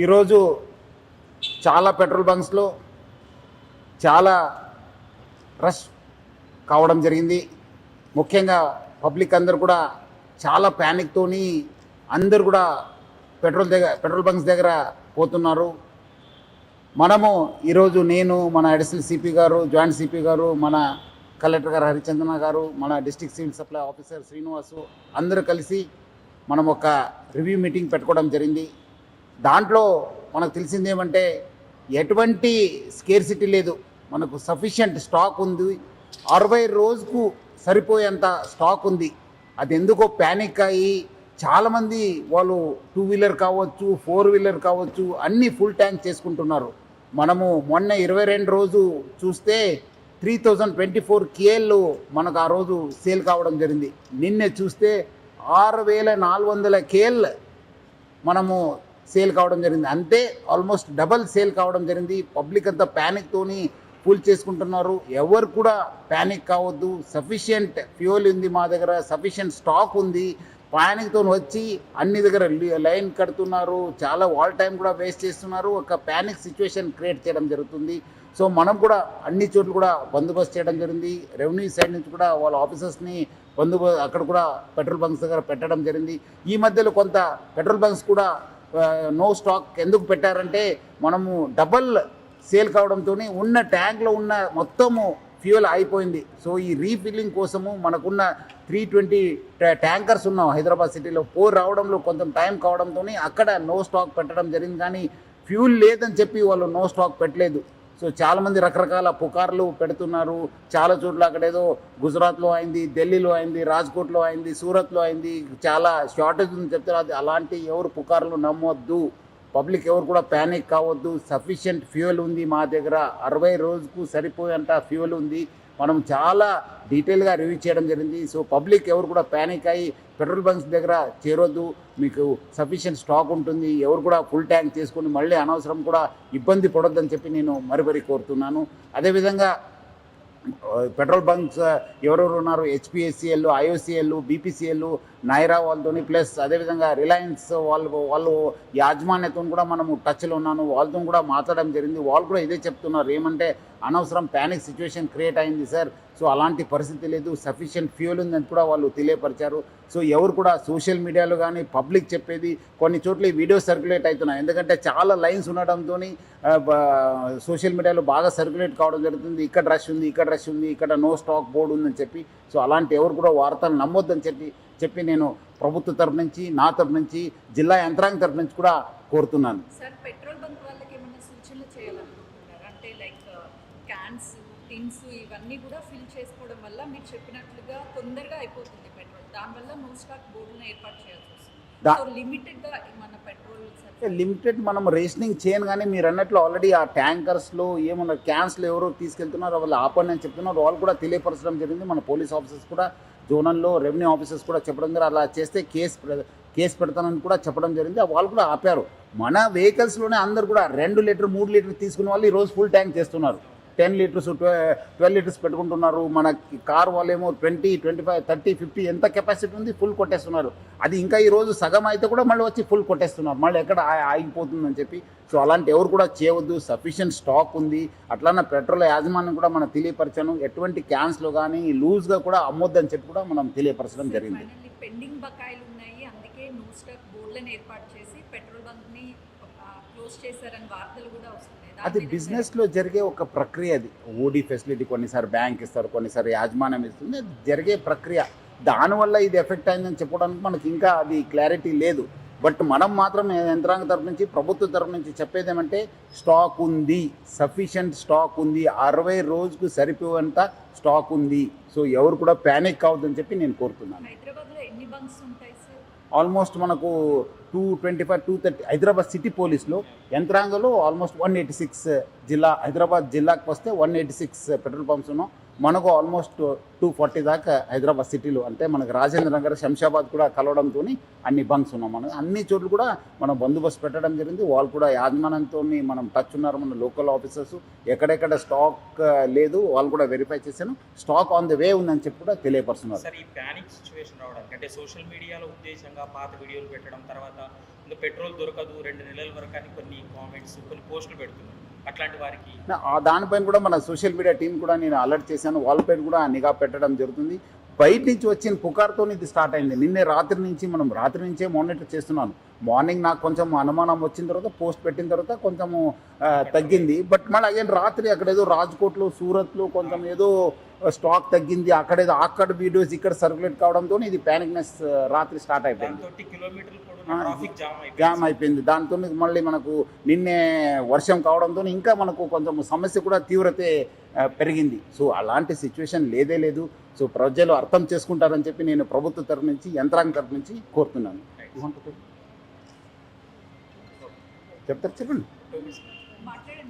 ఈరోజు చాలా పెట్రోల్ బంక్స్లో చాలా రష్ కావడం జరిగింది. ముఖ్యంగా పబ్లిక్ అందరు కూడా చాలా ప్యానిక్తోని అందరు కూడా పెట్రోల్ బంక్స్ దగ్గర పోతున్నారు. మనము ఈరోజు నేను, మన అడిషనల్ సిపి గారు, జాయింట్ సిపి గారు, మన కలెక్టర్ గారు హరిచందన గారు, మన district civil supply officer Srinivasu అందరూ కలిసి మనం ఒక రివ్యూ మీటింగ్ పెట్టుకోవడం జరిగింది. దాంట్లో మనకు తెలిసింది ఏమంటే ఎటువంటి స్కేర్సిటీ లేదు, మనకు సఫిషియంట్ స్టాక్ ఉంది. 60 రోజుకు సరిపోయేంత స్టాక్ ఉంది. అది ఎందుకో ప్యానిక్ అయ్యి చాలామంది వాళ్ళు 2 వీలర్ కావచ్చు, 4 వీలర్ కావచ్చు, అన్నీ ఫుల్ ట్యాంక్ చేసుకుంటున్నారు. మనము మొన్న 22 రోజు చూస్తే 3024 KL మనకు ఆ రోజు సేల్ కావడం జరిగింది. నిన్నే చూస్తే 6400 KL మనము సేల్ కావడం జరిగింది. అంతే ఆల్మోస్ట్ డబల్ సేల్ కావడం జరిగింది. పబ్లిక్ అంతా ప్యానిక్తోని ఫుల్ చేసుకుంటున్నారు. ఎవరు కూడా ప్యానిక్ కావద్దు. సఫిషియంట్ ఫ్యూయల్ ఉంది మా దగ్గర, సఫిషియంట్ స్టాక్ ఉంది. ప్యానిక్తో వచ్చి అన్ని దగ్గర లైన్ కడుతున్నారు, చాలా వాల్ టైం కూడా వేస్ట్ చేస్తున్నారు. ఒక ప్యానిక్ సిచ్యువేషన్ క్రియేట్ చేయడం జరుగుతుంది. సో మనం కూడా అన్ని చోట్ల కూడా బందోబస్తు చేయడం జరిగింది. రెవెన్యూ సైడ్ నుంచి కూడా వాళ్ళ ఆఫీసర్స్ని అక్కడ కూడా పెట్రోల్ బంక్స్ దగ్గర పెట్టడం జరిగింది. ఈ మధ్యలో కొంత పెట్రోల్ బంక్స్ కూడా నో స్టాక్ ఎందుకు పెట్టారంటే మనము డబల్ సేల్ కావడంతో ఉన్న ట్యాంక్లో ఉన్న మొత్తము ఫ్యూయల్ అయిపోయింది. సో ఈ రీఫిల్లింగ్ కోసము మనకున్న 320 ట్యాంకర్స్ ఉన్నాం హైదరాబాద్ సిటీలో. 4 రావడంలో కొంచెం టైం కావడంతో అక్కడ నో స్టాక్ పెట్టడం జరిగింది. కానీ ఫ్యూల్ లేదని చెప్పి వాళ్ళు నో స్టాక్ పెట్టలేదు. సో చాలామంది రకరకాల పుకార్లు పెడుతున్నారు. చాలా చోట్ల అక్కడేదో గుజరాత్లో అయింది, ఢిల్లీలో అయింది, రాజ్కోట్లో అయింది, సూరత్లో అయింది, చాలా షార్టేజ్ ఉందని చెప్తారు. అలాంటి ఎవరు పుకార్లు నమ్మొద్దు. పబ్లిక్ ఎవరు కూడా ప్యానిక్ కావద్దు. సఫిషియంట్ ఫ్యూయల్ ఉంది మా దగ్గర. 60 రోజుకు సరిపోయేంత ఫ్యూయల్ ఉంది. మనం చాలా డీటెయిల్గా రివ్యూ చేయడం జరిగింది. సో పబ్లిక్ ఎవరు కూడా ప్యానిక్ అయ్యి పెట్రోల్ బంక్స్ దగ్గర చేరొద్దు. మీకు సఫిషియంట్ స్టాక్ ఉంటుంది. ఎవరు కూడా ఫుల్ ట్యాంక్ చేసుకొని మళ్ళీ అనవసరం కూడా ఇబ్బంది పడొద్దని చెప్పి నేను మరీ కోరుతున్నాను. అదేవిధంగా పెట్రోల్ బంక్స్ ఎవరెవరు ఉన్నారు, HPSCL, IOCL, BPCL, నైరా వాళ్ళతో ప్లస్ అదేవిధంగా రిలయన్స్ వాళ్ళు యాజమాన్యతో కూడా మనము టచ్లో ఉన్నాను. వాళ్ళతో కూడా మాట్లాడడం జరిగింది. వాళ్ళు కూడా ఇదే చెప్తున్నారు, ఏమంటే అనవసరం ప్యానిక్ సిచ్యువేషన్ క్రియేట్ అయింది సార్. సో అలాంటి పరిస్థితి లేదు, సఫిషియంట్ ఫ్యూయల్ ఉందని కూడా వాళ్ళు తెలియపరిచారు. సో ఎవరు కూడా సోషల్ మీడియాలో కానీ పబ్లిక్ చెప్పేది కొన్ని చోట్ల వీడియో సర్క్యులేట్ అవుతున్నాయి. ఎందుకంటే చాలా లైన్స్ ఉండడంతో సోషల్ మీడియాలో బాగా సర్క్యులేట్ కావడం జరుగుతుంది. ఇక్కడ రష్ ఉంది, ఇక్కడ రష్ ఉంది, ఇక్కడ నో స్టాక్ బోర్డు ఉందని చెప్పి. సో అలాంటి ఎవరు కూడా వార్తలు నమ్మొద్దని చెప్పి నేను ప్రభుత్వ తరఫు నుంచి, నా తరఫు నుంచి, జిల్లా యంత్రాంగం తరఫు నుంచి కూడా కోరుతున్నాను. సార్, పెట్రోల్ బంక్ వాళ్ళకి ఏమైనా సూచనలు చేయాలనుకుంటున్నారు అంటే లైక్ క్యాన్స్, టిన్స్ ఇవన్నీ కూడా ఫిల్ చేసుకోవడం వల్ల మీరు చెప్పినట్లుగా తొందరగా అయిపోతుంది పెట్రోల్. దానివల్ల నో స్టాక్ బోర్డులను ఏర్పాటు చేయాల్సి వస్తుంది. లిమిటెడ్గా మన పెట్రోల్ లిమిటెడ్ మనం రేషనింగ్ చేయను. కానీ మీరు అన్నట్లు ఆల్రెడీ ఆ ట్యాంకర్స్లో ఏమన్నా క్యాన్స్లో ఎవరో తీసుకెళ్తున్నారో వాళ్ళు ఆపండి అని చెప్తున్నారు. వాళ్ళు కూడా తెలియపరచడం జరిగింది. మన పోలీస్ ఆఫీసర్స్ కూడా, జోనల్లో రెవెన్యూ ఆఫీసర్స్ కూడా చెప్పడం జరిగింది. అలా చేస్తే కేసు పెడతానని కూడా చెప్పడం జరిగింది. వాళ్ళు కూడా ఆపారు. మన వెహికల్స్లోనే అందరు కూడా 2 లీటర్ 3 లీటర్ తీసుకునే వాళ్ళు ఈరోజు ఫుల్ ట్యాంక్ చేస్తున్నారు. 10 లీటర్స్ 12 లీటర్స్ పెట్టుకుంటున్నారు. మన కార్ వాళ్ళేమో 20, 25, 30, 50 ఎంత కెపాసిటీ ఉంది ఫుల్ కొట్టేస్తున్నారు. అది ఇంకా ఈరోజు సగం అయితే కూడా మళ్ళీ వచ్చి ఫుల్ కొట్టేస్తున్నారు. మళ్ళీ ఎక్కడ ఆగిపోతుందని చెప్పి. సో అలాంటి ఎవరు కూడా చేయవద్దు. సఫిషియంట్ స్టాక్ ఉంది. అట్లానే పెట్రోల్ యాజమాన్యం కూడా మనం తెలియపరచాను. ఎటువంటి క్యాన్స్లో కానీ లూజ్గా కూడా అమ్మొద్దని చెప్పి కూడా మనం తెలియపరచడం జరిగింది. పెండింగ్ బకాయిలు ఉన్నాయి, అందుకే నో స్టాక్ బోర్డులను ఏర్పాటు చేసి పెట్రోల్ బంక్ని క్లోజ్ చేశారని వార్తలు కూడా వస్తున్నాయి. అది బిజినెస్లో జరిగే ఒక ప్రక్రియ. అది ఓడి ఫెసిలిటీ కొన్నిసారి బ్యాంక్ ఇస్తారు, కొన్నిసారి యాజమాన్యం ఇస్తుంది. అది జరిగే ప్రక్రియ. దానివల్ల ఇది ఎఫెక్ట్ అయిందని చెప్పడానికి మనకి ఇంకా అది క్లారిటీ లేదు. బట్ మనం మాత్రం యంత్రాంగ తరఫు నుంచి, ప్రభుత్వ తరఫు నుంచి చెప్పేది ఏమంటే స్టాక్ ఉంది, సఫిషియంట్ స్టాక్ ఉంది, 60 రోజుకు సరిపోయేంత స్టాక్ ఉంది. సో ఎవరు కూడా ప్యానిక్ కావద్దని చెప్పి నేను కోరుతున్నాను. హైదరాబాద్లో ఎన్ని బంక్స్ ఉంటాయి సార్? ఆల్మోస్ట్ మనకు 225, 230 హైదరాబాద్ సిటీ పోలీస్లో యంత్రాంగంలో ఆల్మోస్ట్ 186 హైదరాబాద్ జిల్లాకు వస్తే 186 పెట్రోల్ పంప్స్ ఉన్నాం. మనకు ఆల్మోస్ట్ 240 దాకా హైదరాబాద్ సిటీలో, అంటే మనకు రాజేంద్ర నగర్, శంషాబాద్ కూడా కలవడంతో అన్ని బంక్స్ ఉన్నాం. మనం అన్ని చోట్ల కూడా మనం బందోబస్తు పెట్టడం జరిగింది. వాళ్ళు కూడా యాజమాన్యంతో మనం టచ్ ఉన్నారు, మన లోకల్ ఆఫీసర్స్. ఎక్కడెక్కడ స్టాక్ లేదు వాళ్ళు కూడా వెరిఫై చేశాను. స్టాక్ ఆన్ ది వే ఉందని చెప్పి కూడా తెలియపరుస్తున్నారు. సార్, ఈ ప్యానిక్ సిచ్యువేషన్ రావడానికి అంటే సోషల్ మీడియాలో ఉద్దేశంగా పాత వీడియోలు పెట్టడం, తర్వాత ఇంకా పెట్రోల్ దొరకదు 2 నెలల వరకు అని కొన్ని కామెంట్స్, కొన్ని పోస్టులు పెడుతున్నారు. అట్లాంటి వారికి దానిపైన కూడా మన సోషల్ మీడియా టీం కూడా నేను అలర్ట్ చేశాను. వాళ్ళపైన కూడా నిఘా పెట్టడం జరుగుతుంది. బయట నుంచి వచ్చిన పుకార్తో ఇది స్టార్ట్ అయింది. నిన్నే రాత్రి నుంచే మానిటర్ చేస్తున్నాను. మార్నింగ్ నాకు కొంచెం అనుమానం వచ్చిన తర్వాత పోస్ట్ పెట్టిన తర్వాత కొంచెము తగ్గింది. బట్ మళ్ళీ అగైన్ రాత్రి అక్కడ ఏదో రాజ్కోట్లో, సూరత్లో కొంచెం ఏదో స్టాక్ తగ్గింది, అక్కడ వీడియోస్ ఇక్కడ సర్క్యులేట్ కావడంతో ఇది ప్యానిక్నెస్ రాత్రి స్టార్ట్ అయిపోయింది. జామ్ అయిపోయింది. దాంతో మళ్ళీ మనకు నిన్నే వర్షం కావడంతో ఇంకా మనకు కొంచెం సమస్య కూడా తీవ్రత పెరిగింది. సో అలాంటి సిచ్యువేషన్ లేదు. సో ప్రజలు అర్థం చేసుకుంటారని చెప్పి నేను ప్రభుత్వ తరఫు నుంచి, యంత్రాంగం తరఫు నుంచి కోరుతున్నాను. చెప్తారు, చెప్పండి. మాట్లాడండి.